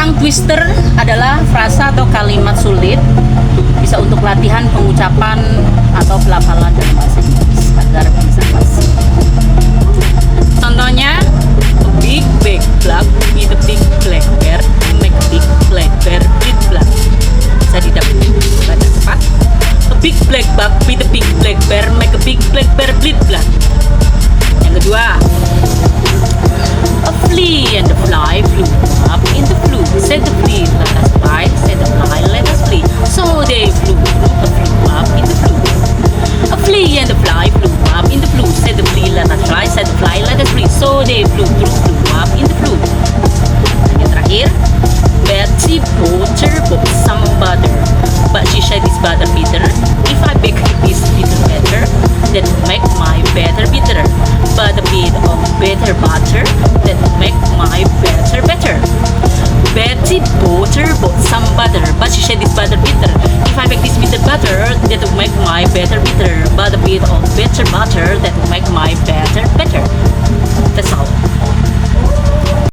Tongue twister adalah frasa atau kalimat sulit, bisa untuk latihan pengucapan atau pelafalan dalam bahasa Inggris agar bisa fasih. Contohnya, a big black bug with a big black bear make a big black bear bleed blood. Bisa didapat baca cepat. A big black bug with a big black bear make a big black bear bleed blood. Yang kedua, a flea and a fly flew up in the flue. Said the flea, let us fly. Said the fly, let us flee. So they flew up in the flue. A flea and a fly flew up in the flue. Said the flea, let us fly. Said the fly, let us flee. So they flew up in the flue. Yang terakhir, Betsy Potter bought some butter, but she said this butter bitter. If I bake this bitter better, that will make my better bitter. But a bit of better butter, that will make my better better. Betsy Potter bought some butter, but she said this butter bitter. If I bake this bitter butter, that will make my better bitter. But a bit of better butter, that will make my better